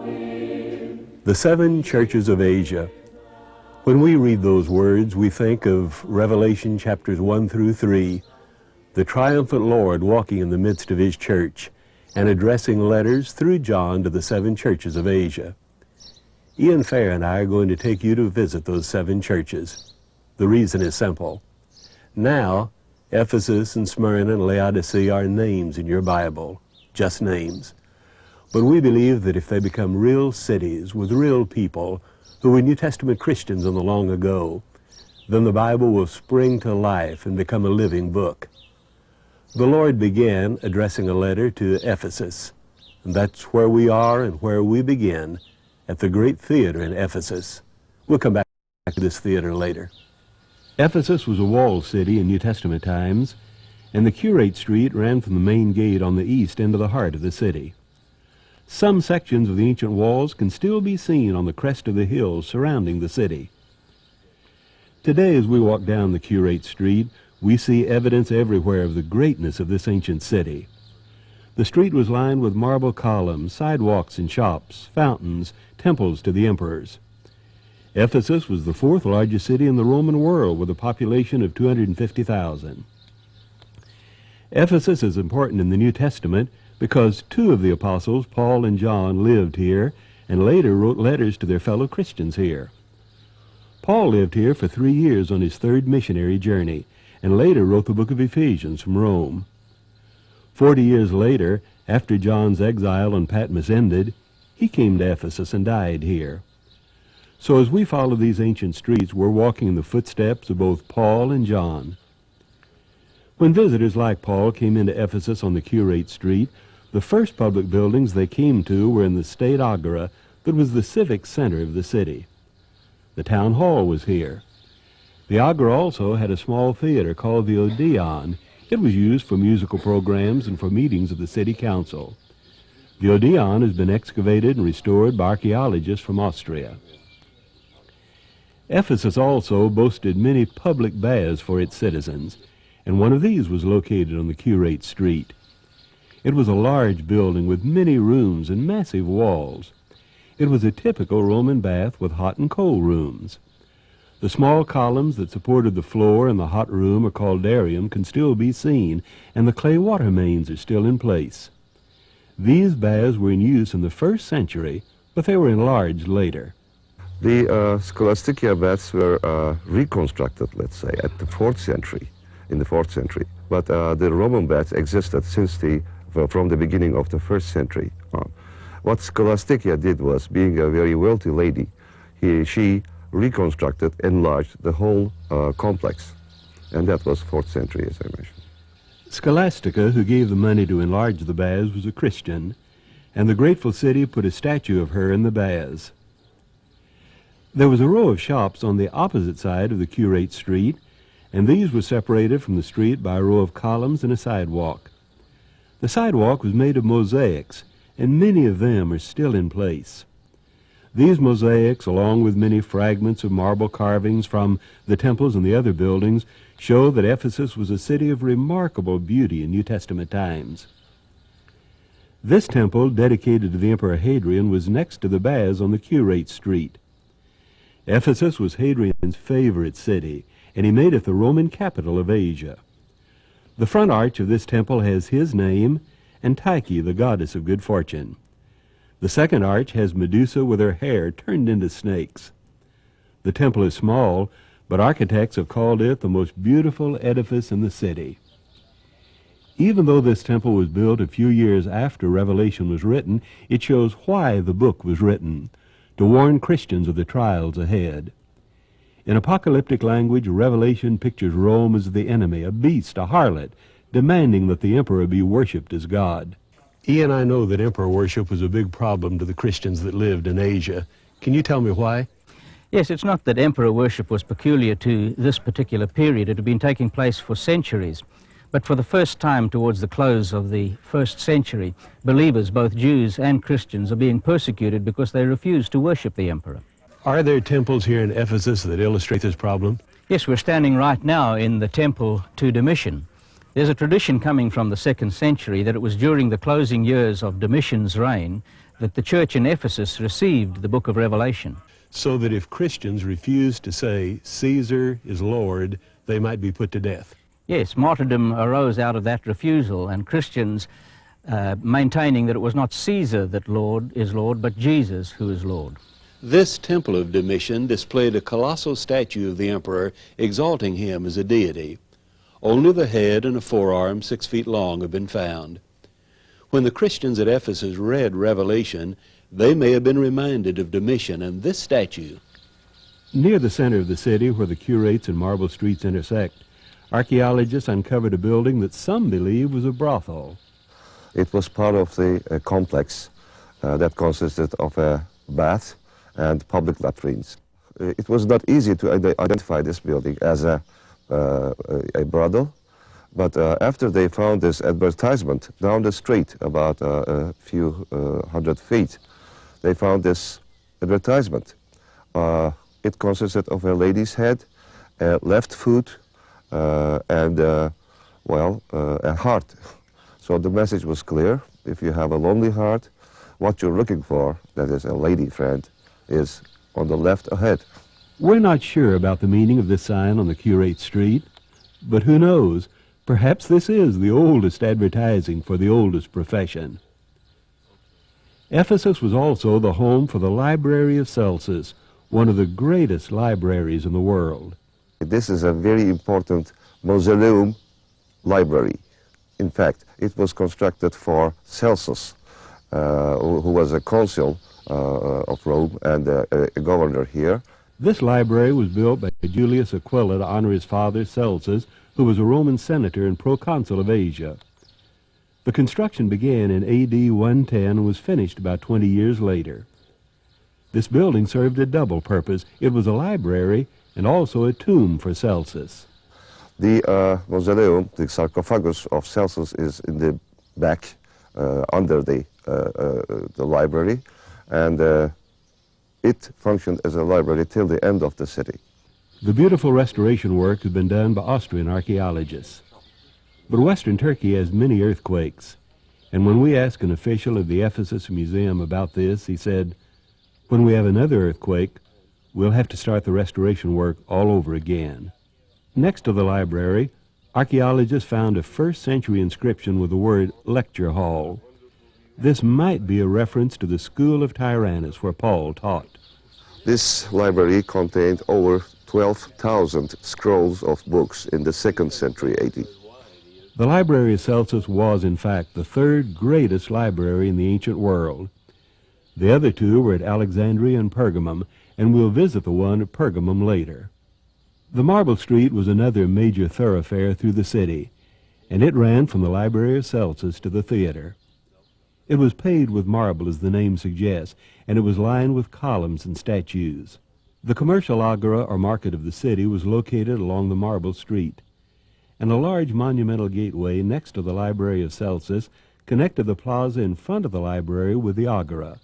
The seven churches of Asia. When we read those words, we think of Revelation chapters 1 through 3, the triumphant Lord walking in the midst of his church and addressing letters through John to the seven churches of Asia. Ian Fair and I are going to take you to visit those seven churches. The reason is simple. Now, Ephesus and Smyrna and Laodicea are names in your Bible, just names. But we believe that if they become real cities with real people who were New Testament Christians in the long ago, then the Bible will spring to life and become a living book. The Lord began addressing a letter to Ephesus, and that's where we are and where we begin, at the great theater in Ephesus. We'll come back to this theater later. Ephesus was a walled city in New Testament times, and the Curate Street ran from the main gate on the east into the heart of the city. Some sections of the ancient walls can still be seen on the crest of the hills surrounding the city. Today, as we walk down the Curate Street, we see evidence everywhere of the greatness of this ancient city. The street was lined with marble columns, sidewalks and shops, fountains, temples to the emperors. Ephesus was the fourth largest city in the Roman world with a population of 250,000. Ephesus is important in the New Testament because two of the apostles, Paul and John, lived here and later wrote letters to their fellow Christians here. Paul lived here for 3 years on his third missionary journey and later wrote the book of Ephesians from Rome. 40 years later, after John's exile on Patmos ended, he came to Ephesus and died here. So as we follow these ancient streets, we're walking in the footsteps of both Paul and John. When visitors like Paul came into Ephesus on the Curate Street, the first public buildings they came to were in the state agora that was the civic center of the city. The town hall was here. The agora also had a small theater called the Odeon. It was used for musical programs and for meetings of the city council. The Odeon has been excavated and restored by archaeologists from Austria. Ephesus also boasted many public baths for its citizens, and one of these was located on the Curate Street. It was a large building with many rooms and massive walls. It was a typical Roman bath with hot and cold rooms. The small columns that supported the floor in the hot room or caldarium can still be seen, and the clay water mains are still in place. These baths were in use in the 1st century, but they were enlarged later. The scholasticia baths were reconstructed, let's say, at the 4th century, in the 4th century. But the Roman baths existed since from the beginning of the 1st century. What Scholasticia did was, being a very wealthy lady, she reconstructed, enlarged the whole complex. And that was 4th century, as I mentioned. Scholastica, who gave the money to enlarge the baths, was a Christian, and the grateful city put a statue of her in the baths. There was a row of shops on the opposite side of the Curate Street, and these were separated from the street by a row of columns and a sidewalk. The sidewalk was made of mosaics, and many of them are still in place. These mosaics, along with many fragments of marble carvings from the temples and the other buildings, show that Ephesus was a city of remarkable beauty in New Testament times. This temple, dedicated to the Emperor Hadrian, was next to the baths on the Curate Street. Ephesus was Hadrian's favorite city, and he made it the Roman capital of Asia. The front arch of this temple has his name and Tyche, the goddess of good fortune. The second arch has Medusa with her hair turned into snakes. The temple is small, but architects have called it the most beautiful edifice in the city. Even though this temple was built a few years after Revelation was written, it shows why the book was written, to warn Christians of the trials ahead. In apocalyptic language, Revelation pictures Rome as the enemy, a beast, a harlot, demanding that the emperor be worshipped as God. Ian, I know that emperor worship was a big problem to the Christians that lived in Asia. Can you tell me why? Yes, it's not that emperor worship was peculiar to this particular period. It had been taking place for centuries. But for the first time towards the close of the 1st century, believers, both Jews and Christians, are being persecuted because they refuse to worship the emperor. Are there temples here in Ephesus that illustrate this problem? Yes, we're standing right now in the temple to Domitian. There's a tradition coming from the 2nd century that it was during the closing years of Domitian's reign that the church in Ephesus received the book of Revelation. So that if Christians refused to say Caesar is Lord, they might be put to death. Yes, martyrdom arose out of that refusal, and Christians maintaining that it was not Caesar that is Lord, but Jesus who is Lord. This temple of Domitian displayed a colossal statue of the emperor exalting him as a deity. Only the head and a forearm 6 feet long have been found. When the Christians at Ephesus read Revelation, they may have been reminded of Domitian and this statue. Near the center of the city, where the curates and marble streets intersect, archaeologists uncovered a building that some believe was a brothel. It was part of the complex that consisted of a bath and public latrines. It was not easy to identify this building as a brothel, but after they found this advertisement down the street, about a few hundred feet, they found this advertisement. It consisted of a lady's head, a left foot, and a heart. So the message was clear. If you have a lonely heart, what you're looking for, that is a lady friend, is on the left ahead. We're not sure about the meaning of this sign on the curate street, but who knows? Perhaps this is the oldest advertising for the oldest profession. Ephesus was also the home for the Library of Celsus, one of the greatest libraries in the world. This is a very important mausoleum library. In fact, it was constructed for Celsus, who was a consul of Rome and a governor here. This library was built by Julius Aquila to honor his father Celsus, who was a Roman senator and proconsul of Asia. The construction began in AD 110 and was finished about 20 years later. This building served a double purpose. It was a library and also a tomb for Celsus. The mausoleum, the sarcophagus of Celsus, is in the back under the library, and it functioned as a library till the end of the city. The beautiful restoration work has been done by Austrian archaeologists. But western Turkey has many earthquakes, and when we asked an official of the Ephesus Museum about this, he said, "When we have another earthquake, we'll have to start the restoration work all over again." Next to the library, archaeologists found a first-century inscription with the word lecture hall. This might be a reference to the school of Tyrannus where Paul taught. This library contained over 12,000 scrolls of books in the 2nd century AD. The Library of Celsus was, in fact, the third greatest library in the ancient world. The other two were at Alexandria and Pergamum, and we'll visit the one at Pergamum later. The Marble Street was another major thoroughfare through the city, and it ran from the Library of Celsus to the theater. It was paved with marble, as the name suggests, and it was lined with columns and statues. The commercial agora, or market of the city, was located along the Marble Street, and a large monumental gateway next to the Library of Celsus connected the plaza in front of the library with the agora.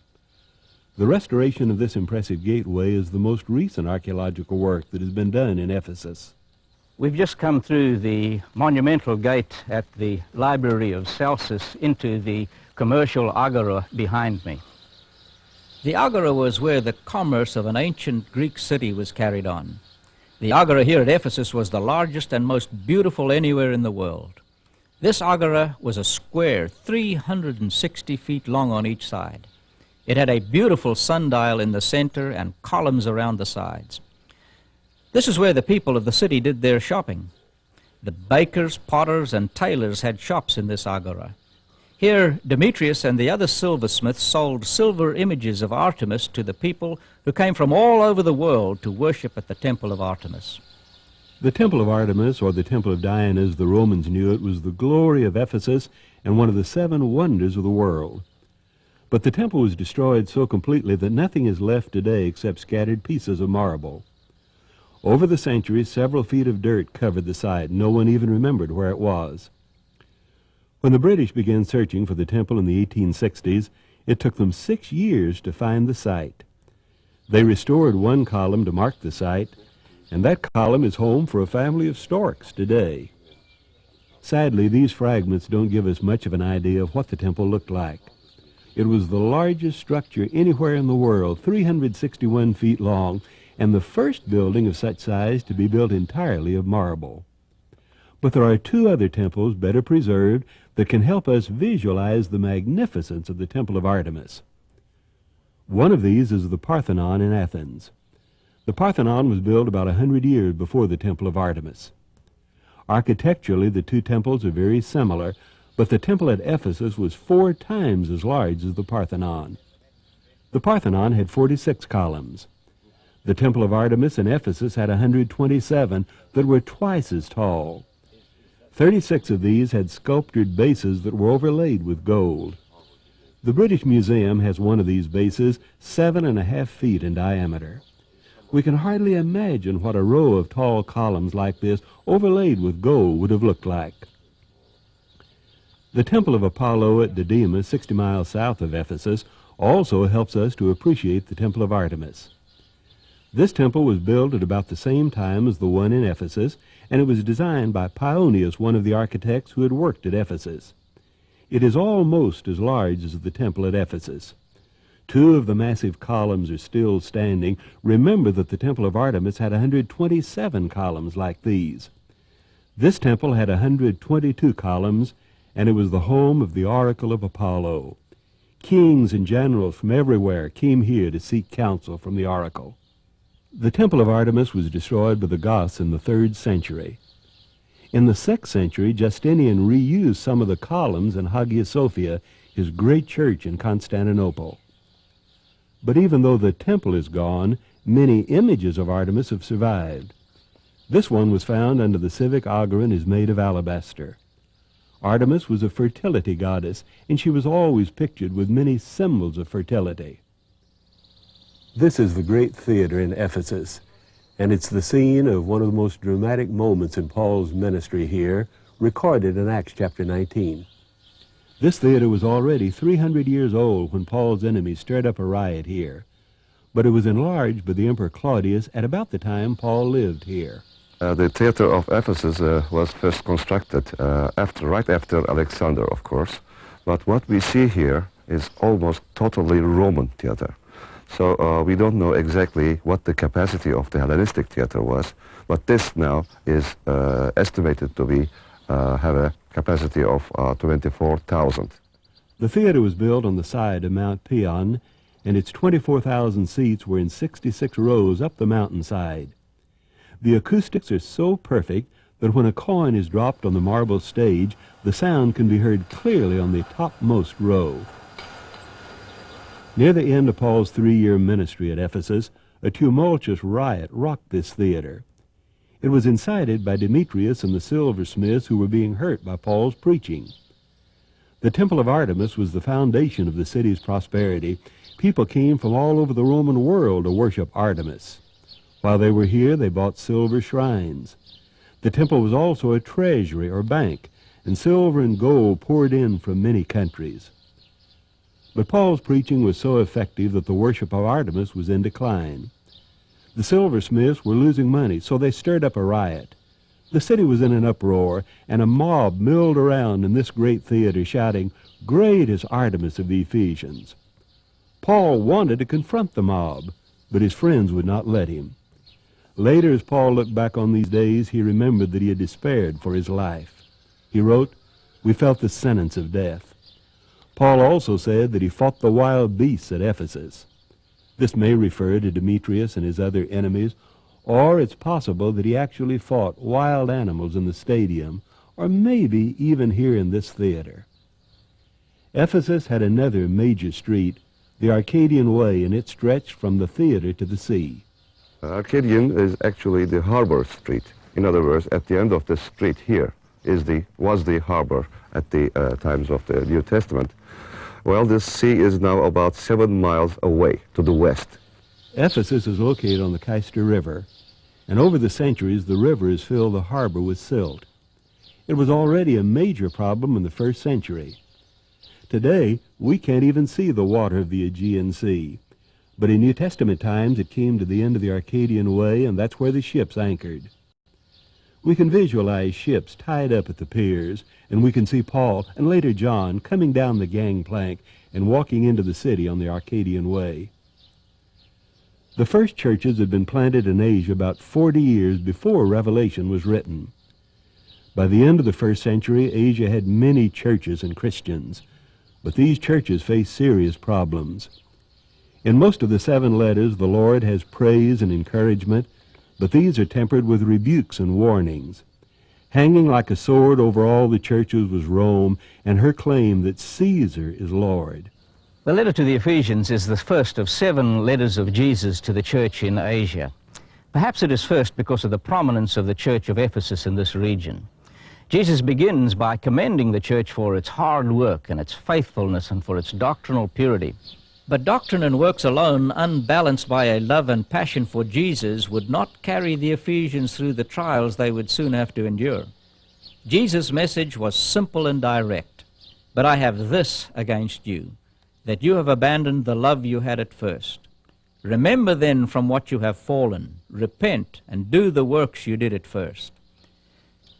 The restoration of this impressive gateway is the most recent archaeological work that has been done in Ephesus. We've just come through the monumental gate at the Library of Celsus into the commercial agora behind me. The agora was where the commerce of an ancient Greek city was carried on. The agora here at Ephesus was the largest and most beautiful anywhere in the world. This agora was a square 360 feet long on each side. It had a beautiful sundial in the center and columns around the sides. This is where the people of the city did their shopping. The bakers, potters, and tailors had shops in this agora. Here, Demetrius and the other silversmiths sold silver images of Artemis to the people who came from all over the world to worship at the temple of Artemis. The temple of Artemis, or the temple of Diana as the Romans knew it, was the glory of Ephesus and one of the 7 wonders of the world. But the temple was destroyed so completely that nothing is left today except scattered pieces of marble. Over the centuries, several feet of dirt covered the site. No one even remembered where it was. When the British began searching for the temple in the 1860s, it took them 6 years to find the site. They restored one column to mark the site, and that column is home for a family of storks today. Sadly, these fragments don't give us much of an idea of what the temple looked like. It was the largest structure anywhere in the world, 361 feet long, and the first building of such size to be built entirely of marble. But there are two other temples better preserved that can help us visualize the magnificence of the Temple of Artemis. One of these is the Parthenon in Athens. The Parthenon was built about 100 years before the Temple of Artemis. Architecturally, the two temples are very similar, but the temple at Ephesus was 4 times as large as the Parthenon. The Parthenon had 46 columns. The Temple of Artemis in Ephesus had 127 that were twice as tall. 36 of these had sculptured bases that were overlaid with gold. The British Museum has one of these bases 7.5 feet in diameter. We can hardly imagine what a row of tall columns like this overlaid with gold would have looked like. The Temple of Apollo at Didymus, 60 miles south of Ephesus, also helps us to appreciate the Temple of Artemis. This temple was built at about the same time as the one in Ephesus, and it was designed by Paeonius, one of the architects who had worked at Ephesus. It is almost as large as the temple at Ephesus. 2 of the massive columns are still standing. Remember that the Temple of Artemis had 127 columns like these. This temple had 122 columns, and it was the home of the oracle of Apollo. Kings and generals from everywhere came here to seek counsel from the oracle. The Temple of Artemis was destroyed by the Goths in the 3rd century. In the 6th century, Justinian reused some of the columns in Hagia Sophia, his great church in Constantinople. But even though the temple is gone, many images of Artemis have survived. This one was found under the civic augur and is made of alabaster. Artemis was a fertility goddess, and she was always pictured with many symbols of fertility. This is the great theater in Ephesus, and it's the scene of one of the most dramatic moments in Paul's ministry here, recorded in Acts chapter 19. This theater was already 300 years old when Paul's enemies stirred up a riot here, but it was enlarged by the Emperor Claudius at about the time Paul lived here. The theater of Ephesus was first constructed right after Alexander, of course, but what we see here is almost totally Roman theater. So we don't know exactly what the capacity of the Hellenistic theater was, but this now is estimated to be have a capacity of 24,000. The theater was built on the side of Mount Pion, and its 24,000 seats were in 66 rows up the mountainside. The acoustics are so perfect that when a coin is dropped on the marble stage, the sound can be heard clearly on the topmost row. Near the end of Paul's 3-year ministry at Ephesus, a tumultuous riot rocked this theater. It was incited by Demetrius and the silversmiths who were being hurt by Paul's preaching. The Temple of Artemis was the foundation of the city's prosperity. People came from all over the Roman world to worship Artemis. While they were here, they bought silver shrines. The temple was also a treasury or bank, and silver and gold poured in from many countries. But Paul's preaching was so effective that the worship of Artemis was in decline. The silversmiths were losing money, so they stirred up a riot. The city was in an uproar, and a mob milled around in this great theater shouting, "Great is Artemis of the Ephesians." Paul wanted to confront the mob, but his friends would not let him. Later, as Paul looked back on these days, he remembered that he had despaired for his life. He wrote, "We felt the sentence of death." Paul also said that he fought the wild beasts at Ephesus. This may refer to Demetrius and his other enemies, or it's possible that he actually fought wild animals in the stadium, or maybe even here in this theater. Ephesus had another major street, the Arcadian Way, and it stretched from the theater to the sea. Arcadian is actually the harbor street. In other words, at the end of the street here was the harbor at the times of the New Testament. Well, this sea is now about 7 miles away to the west. Ephesus is located on the Cayster River, and over the centuries the river has filled the harbor with silt. It was already a major problem in the 1st century. Today, we can't even see the water of the Aegean Sea. But in New Testament times, it came to the end of the Arcadian Way, and that's where the ships anchored. We can visualize ships tied up at the piers, and we can see Paul and later John coming down the gangplank and walking into the city on the Arcadian Way. The first churches had been planted in Asia about 40 years before Revelation was written. By the end of the first century, Asia had many churches and Christians, but these churches faced serious problems. In most of the 7 letters, the Lord has praise and encouragement, but these are tempered with rebukes and warnings. Hanging like a sword over all the churches was Rome and her claim that Caesar is Lord. The letter to the Ephesians is the first of 7 letters of Jesus to the church in Asia. Perhaps it is first because of the prominence of the church of Ephesus in this region. Jesus begins by commending the church for its hard work and its faithfulness and for its doctrinal purity. But doctrine and works alone, unbalanced by a love and passion for Jesus, would not carry the Ephesians through the trials they would soon have to endure. Jesus' message was simple and direct. But I have this against you, that you have abandoned the love you had at first. Remember then from what you have fallen, repent, and do the works you did at first.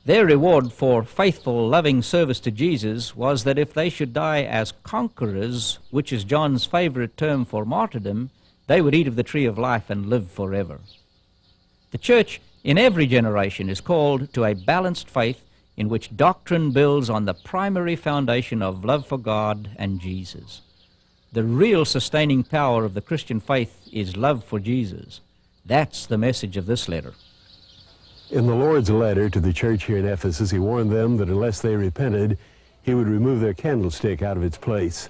Their reward for faithful, loving service to Jesus was that if they should die as conquerors, which is John's favorite term for martyrdom, they would eat of the tree of life and live forever. The church in every generation is called to a balanced faith in which doctrine builds on the primary foundation of love for God and Jesus. The real sustaining power of the Christian faith is love for Jesus. That's the message of this letter. In the Lord's letter to the church here in Ephesus, he warned them that unless they repented, he would remove their candlestick out of its place.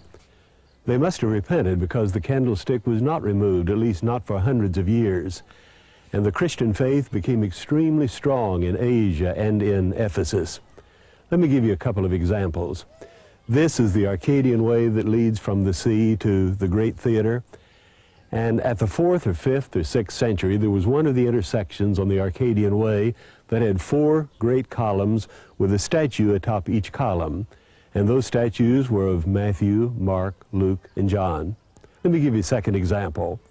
They must have repented because the candlestick was not removed, at least not for hundreds of years. And the Christian faith became extremely strong in Asia and in Ephesus. Let me give you a couple of examples. This is the Arcadian Way that leads from the sea to the Great Theater. And at the 4th or 5th or 6th century, there was one of the intersections on the Arcadian Way that had 4 great columns with a statue atop each column. And those statues were of Matthew, Mark, Luke, and John. Let me give you a second example.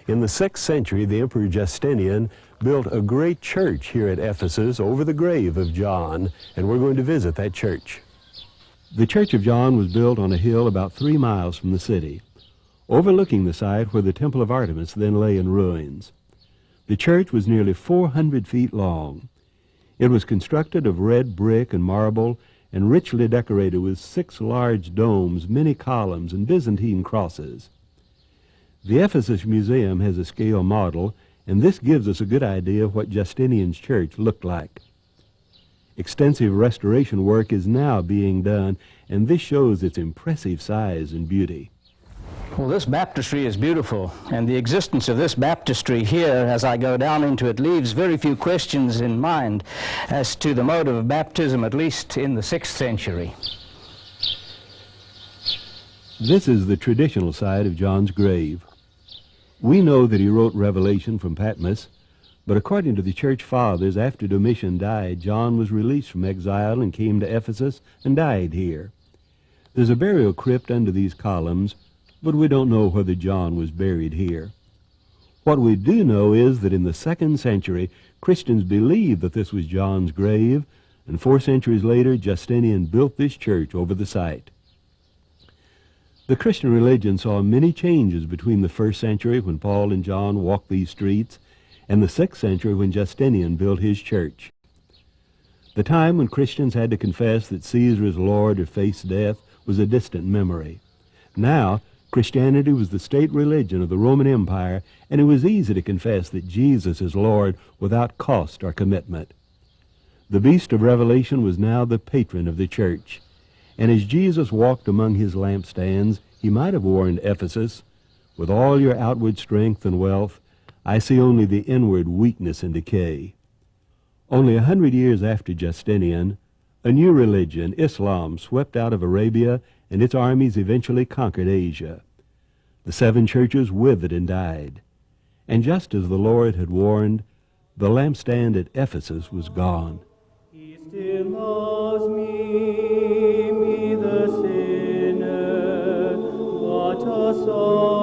In the 6th century, the Emperor Justinian built a great church here at Ephesus over the grave of John, and we're going to visit that church. The Church of John was built on a hill about 3 miles from the city, overlooking the site where the Temple of Artemis then lay in ruins. The church was nearly 400 feet long. It was constructed of red brick and marble and richly decorated with 6 large domes, many columns, and Byzantine crosses. The Ephesus Museum has a scale model, and this gives us a good idea of what Justinian's church looked like. Extensive restoration work is now being done, and this shows its impressive size and beauty. Well, this baptistry is beautiful, and the existence of this baptistry here, as I go down into it, leaves very few questions in mind as to the mode of baptism, at least in the 6th century. This is the traditional side of John's grave. We know that he wrote Revelation from Patmos, but according to the church fathers, after Domitian died, John was released from exile and came to Ephesus and died here. There's a burial crypt under these columns, but we don't know whether John was buried here. What we do know is that in the 2nd century, Christians believed that this was John's grave, and 4 centuries later, Justinian built this church over the site. The Christian religion saw many changes between the 1st century, when Paul and John walked these streets, and the 6th century, when Justinian built his church. The time when Christians had to confess that Caesar is Lord or face death was a distant memory. Now, Christianity was the state religion of the Roman Empire, and it was easy to confess that Jesus is Lord without cost or commitment. The beast of Revelation was now the patron of the church, and as Jesus walked among his lampstands, he might have warned Ephesus, "With all your outward strength and wealth, I see only the inward weakness and decay." Only 100 years after Justinian, a new religion, Islam, swept out of Arabia, and its armies eventually conquered Asia. The 7 churches withered and died. And just as the Lord had warned, the lampstand at Ephesus was gone. He still loves me the sinner, what a song.